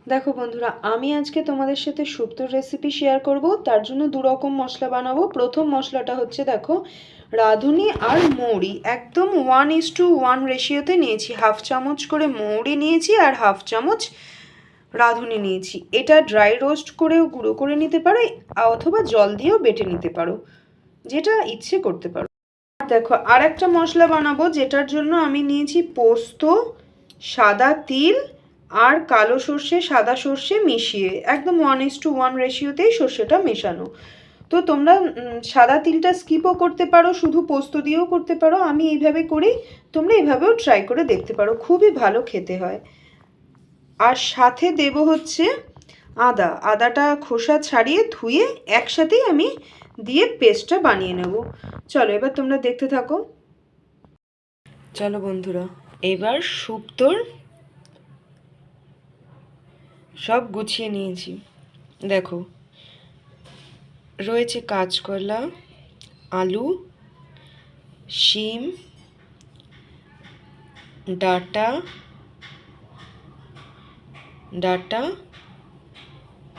দেখো বন্ধুরা, আমি আজকে তোমাদের সাথে শুক্তোর রেসিপি শেয়ার করব। তার জন্য দু রকম মশলা বানাবো। প্রথম মশলাটা হচ্ছে, দেখো, রাঁধুনি আর মৌরি একদম 1:1 রেশিওতে নিয়েছি। হাফ চামচ করে মৌরি নিয়েছি আর হাফ চামচ রাঁধুনি নিয়েছি। এটা ড্রাই রোস্ট করেও গুঁড়ো করে নিতে পারো, অথবা জল দিয়েও বেটে নিতে পারো, যেটা ইচ্ছে করতে পারো। দেখো, আর একটা মশলা বানাবো, যেটার জন্য আমি নিয়েছি পোস্ত, সাদা তিল আর কালো সর্ষে, সাদা সর্ষে মিশিয়ে একদম 1:1 রেশিওতেই সর্ষেটা মেশানো। তো তোমরা সাদা তিলটা স্কিপও করতে পারো, শুধু পোস্ত দিয়েও করতে পারো। আমি এইভাবে করি, তোমরা এইভাবেও ট্রাই করে দেখতে পারো, খুবই ভালো খেতে হয়। আর সাথে দেব হচ্ছে আদাটা খোসা ছাড়িয়ে ধুয়ে একসাথেই আমি দিয়ে পেস্টটা বানিয়ে নেব। চলো এবার তোমরা দেখতে থাকো। চলো বন্ধুরা, এবার শুক্তোর সব গুছিয়ে নিয়েছি। দেখো, রয়েছে কাঁচকলা, আলু, শিম, ডাঁটা,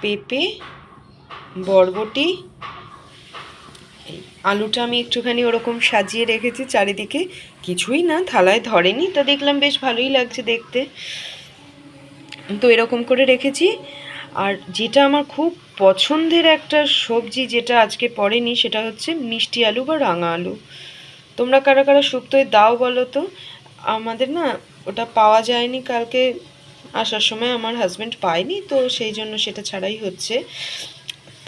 পেঁপে, বরবটি। আলুটা আমি একটুখানি ওরকম সাজিয়ে রেখেছি চারিদিকে, কিছুই না, থালায় ধরেনি, তা দেখলাম বেশ ভালোই লাগছে দেখতে, তো এরকম করে রেখেছি। আর যেটা আমার খুব পছন্দের একটা সবজি, যেটা আজকে পড়েনি, সেটা হচ্ছে মিষ্টি আলু বা রাঙা আলু। তোমরা কারা কারা শুক্তোয় দাও বলো তো? আমাদের না ওটা পাওয়া যায়নি, কালকে আসার সময় আমার হাজব্যান্ড পায়নি, তো সেই জন্য সেটা ছাড়াই হচ্ছে।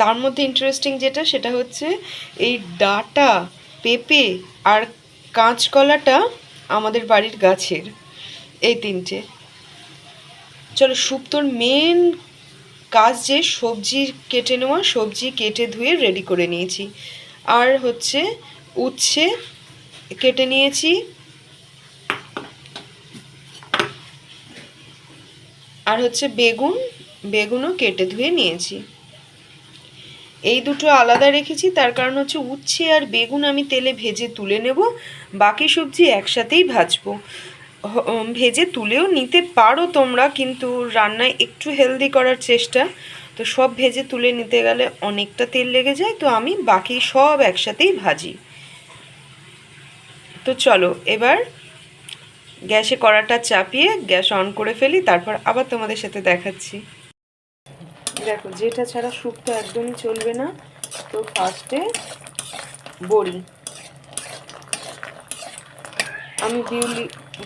তার মধ্যে ইন্টারেস্টিং যেটা, সেটা হচ্ছে এই ডাঁটা, পেঁপে আর কাঁচকলাটা আমাদের বাড়ির গাছের, এই তিনটে। চলো, শুক্তোর মেন কাজ যে সবজি কেটে নেওয়া, সবজি কেটে ধুয়ে রেডি করে নিয়েছি। আর হচ্ছে উচ্ছে কেটে নিয়েছি, আর হচ্ছে বেগুনও কেটে ধুয়ে নিয়েছি। এই দুটো আলাদা রেখেছি, তার কারণ হচ্ছে উচ্ছে আর বেগুন আমি তেলে ভেজে তুলে নেব, বাকি সবজি একসাথেই ভাজবো। ভেজে তুলেও নিতে পারো তোমরা, কিন্তু রান্নায় একটু হেলদি করার চেষ্টা, তো সব ভেজে তুলে নিতে গেলে অনেকটা তেল লেগে যায়, তো আমি বাকি সব একসাথেই ভাজি। তো চলো এবার গ্যাসে কড়াটা চাপিয়ে গ্যাস অন করে ফেলি, তারপর আবার তোমাদের সাথে দেখাচ্ছি। দেখো, যেটা ছাড়া শুক্তো একদমই চলবে না। তো ফার্স্টে বড়ি, আমি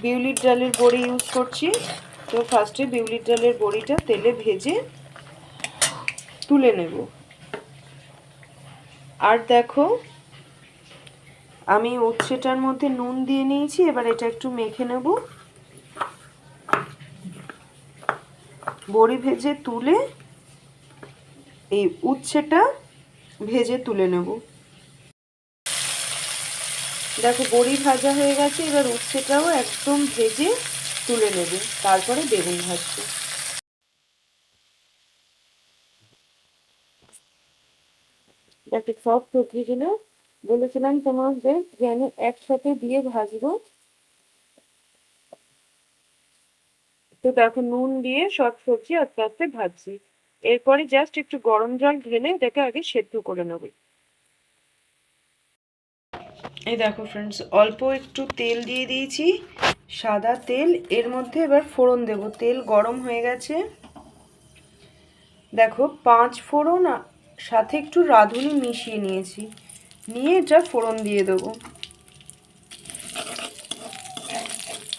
বিউলির ডালের বড়ি ইউজ করছি। তো ফার্স্টে বিউলির ডালের বড়িটা তেলে ভেজে তুলে নেব। আর দেখো, আমি উচ্ছেটার মধ্যে নুন দিয়ে নিয়েছি, এবার এটা একটু মেখে নেব। বড়ি ভেজে তুলে এই উচ্ছেটা ভেজে তুলে নেব। দেখো, বড়ি ভাজা হয়ে গেছে, এবার উচ্ছেটাও একদম ভেজে তুলে নেব, তারপরে বেগুন ভাজবো। দেখো, সব সবজিগুলো বলেছিলাম তোমাদের যে আমি একসাথে দিয়ে ভাজবো। তো দেখো, নুন দিয়ে সব সবজি আস্তে আস্তে ভাজছি। এরপরে জাস্ট একটু গরম জল ঢেলে এটাকে আগে সেদ্ধ করে নেব। এই দেখো ফ্রেন্ডস, অল্প একটু তেল দিয়ে দিয়েছি, সাদা তেল। এর মধ্যে এবার ফোড়ন দেব। তেল গরম হয়ে গেছে। দেখো, 5 ফোড়ন সাথে একটু রাঁধুনি মিশিয়ে নিয়েছি, নিয়ে এটা ফোড়ন দিয়ে দেবো।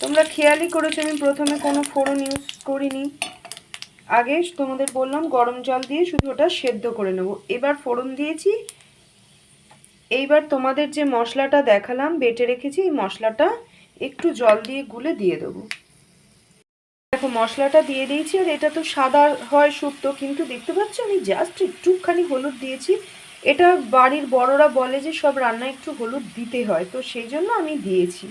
তোমরা খেয়ালই করেছো আমি প্রথমে কোনো ফোড়ন ইউজ করিনি। আগে তোমাদের বললাম গরম জল দিয়ে শুধু ওটা সেদ্ধ করে নেব। এবার ফোড়ন দিয়েছি। এইবার তোমাদের যে মশলাটা দেখালাম বেটে রেখেছি, এই মশলাটা একটু জল দিয়ে গুলে দিয়ে দেবো। দেখো, মশলাটা দিয়ে দিয়েছি। আর এটা তো সাদা হয় শুক্তো, কিন্তু দেখতে পাচ্ছ আমি জাস্ট একটুখানি হলুদ দিয়েছি। এটা বাড়ির বড়রা বলে যে সব রান্নায় একটু হলুদ দিতে হয়, তো সেই জন্য আমি দিয়েছি।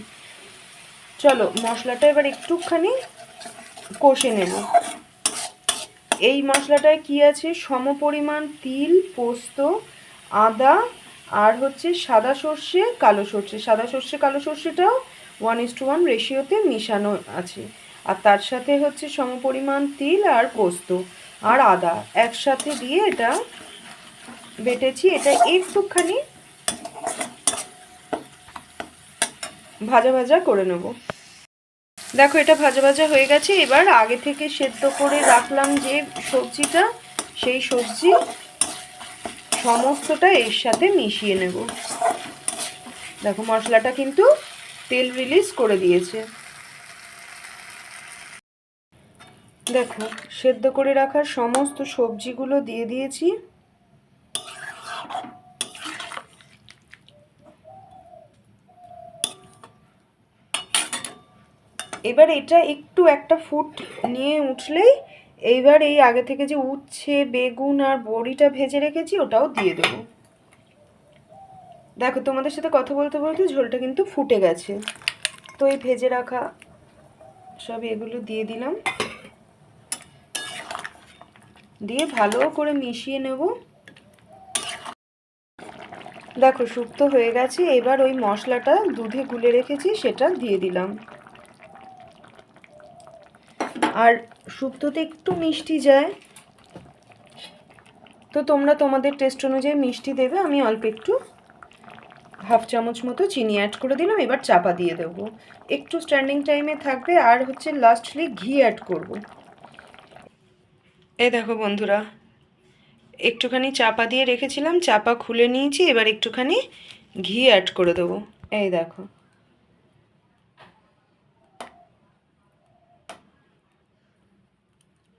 চলো, মশলাটা এবার একটুখানি কষে নেব। এই মশলাটায় কি আছে, সমপরিমাণ তিল, পোস্ত, আদা আর হচ্ছে সাদা সর্ষে, কালো সর্ষে। সাদা সর্ষে কালো সর্ষেটাও 1:1 রেশিওতে মিশানো আছে। আর তার সাথে হচ্ছে সমপরিমাণ তিল আর পোস্ত আর আদা একসাথে দিয়ে এটা বেটেছি। এটা একটুখানি ভাজা ভাজা করে নেব। দেখো এটা ভাজা ভাজা হয়ে গেছে। এবার আগে থেকে সেদ্ধ করে রাখলাম যে সবজিটা, সেই সবজি সমস্তটা এর সাথে মিশিয়ে নেব। দেখো মশলাটা কিন্তু তেল রিলিজ করে দিয়েছে। দেখো সেদ্ধ করে রাখার সমস্ত সবজিগুলো দিয়ে দিয়েছি। এবার এটা একটু একটা ফুট নিয়ে উঠলেই এইবার এই আগে থেকে যে উচ্ছে বেগুন আর বড়িটা ভেজে রেখেছি ওটাও দিয়ে দেবো। দেখো তোমাদের সাথে কথা বলতে বলতে ঝোলটা কিন্তু ফুটে গেছে। তো এই ভেজে রাখা সব এগুলো দিয়ে দিলাম, দিয়ে ভালো করে মিশিয়ে নেব। দেখো শুক্তো হয়ে গেছে। এবার ওই মশলাটা দুধে গুলে রেখেছি সেটা দিয়ে দিলাম। আর শুক্তোতে একটু মিষ্টি যায়, তো তোমরা তোমাদের টেস্ট অনুযায়ী মিষ্টি দেবে। আমি অল্প একটু হাফ চামচ মতো চিনি অ্যাড করে দিলাম। এবার চাপা দিয়ে দেবো, একটু স্ট্যান্ডিং টাইমে থাকবে। আর হচ্ছে লাস্টলি ঘি অ্যাড করব। এই দেখো বন্ধুরা, একটুখানি চাপা দিয়ে রেখেছিলাম, চাপা খুলে নিয়েছি। এবার একটুখানি ঘি অ্যাড করে দেবো। এই দেখো,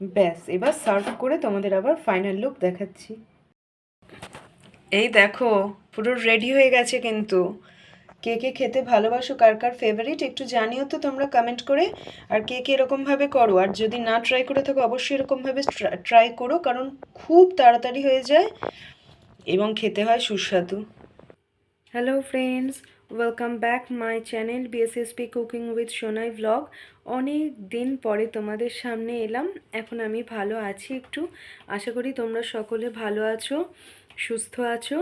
ব্যাস এবার সার্ভ করে তোমাদের আবার ফাইনাল লুক দেখাচ্ছি। এই দেখো পুরো রেডি হয়ে গেছে কিন্তু। কে কে খেতে ভালোবাসো, কার কার ফেভারিট একটু জানিও তো তোমরা কমেন্ট করে। আর কে কে এরকমভাবে করো, আর যদি না ট্রাই করে থাকো অবশ্যই এরকমভাবে ট্রাই করো, কারণ খুব তাড়াতাড়ি হয়ে যায় এবং খেতে হয় সুস্বাদু। Hello friends, welcome back my channel BSSP cooking with Sonai vlog. অনেক দিন পরে তোমাদের সামনে এলাম। এখন আমি ভালো আছি একটু, আশা করি তোমরা সকলে ভালো আছো, সুস্থ আছো।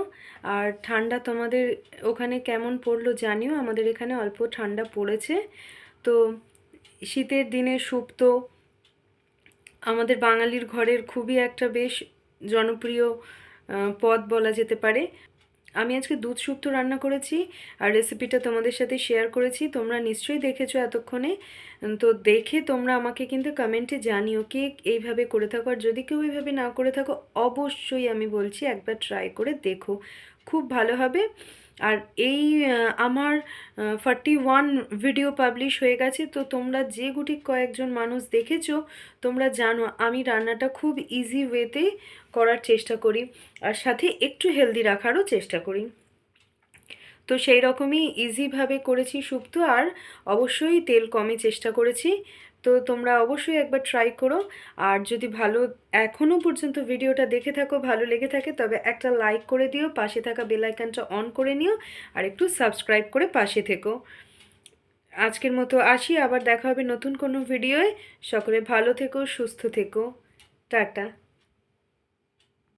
আর ঠান্ডা তোমাদের ওখানে কেমন পড়লো জানিও। আমাদের এখানে অল্প ঠান্ডা পড়েছে। তো শীতের দিনে শুক্তো আমাদের বাঙালির ঘরের খুবই একটা বেশ জনপ্রিয় পদ বলা যেতে পারে। আমি আজকে দুধ শুক্তো রান্না করেছি আর রেসিপিটা তোমাদের সাথে শেয়ার করেছি। তোমরা নিশ্চয়ই দেখেছো এতক্ষণে। তো দেখে তোমরা আমাকে কিন্তু কমেন্টে জানিও কে এইভাবে করে থাকো। আর যদি কেউ এইভাবে না করে থাকো অবশ্যই আমি বলছি একবার ট্রাই করে দেখো, খুব ভালো হবে। আর এই আমার 41 ভিডিও পাবলিশ হয়ে গেছে। তো তোমরা যে গুটি কয়েকজন মানুষ দেখেছো তোমরা জানো আমি রান্নাটা খুব ইজি ওয়েতে করার চেষ্টা করি, আর সাথে একটু হেলদি রাখারও চেষ্টা করি। তো সেই রকমই ইজিভাবে করেছি শুক্তো, আর অবশ্যই তেল কমে চেষ্টা করেছি। তো তোমরা অবশ্যই একবার ট্রাই করো। আর যদি ভালো এখনও পর্যন্ত ভিডিওটা দেখে থাকো, ভালো লেগে থাকে, তবে একটা লাইক করে দিও, পাশে থাকা বেল আইকনটা অন করে নিও, আর একটু সাবস্ক্রাইব করে পাশে থেকো। আজকের মতো আসি, আবার দেখা হবে নতুন কোনো ভিডিওয়। সকলে ভালো থেকো, সুস্থ থেকো, টাটা।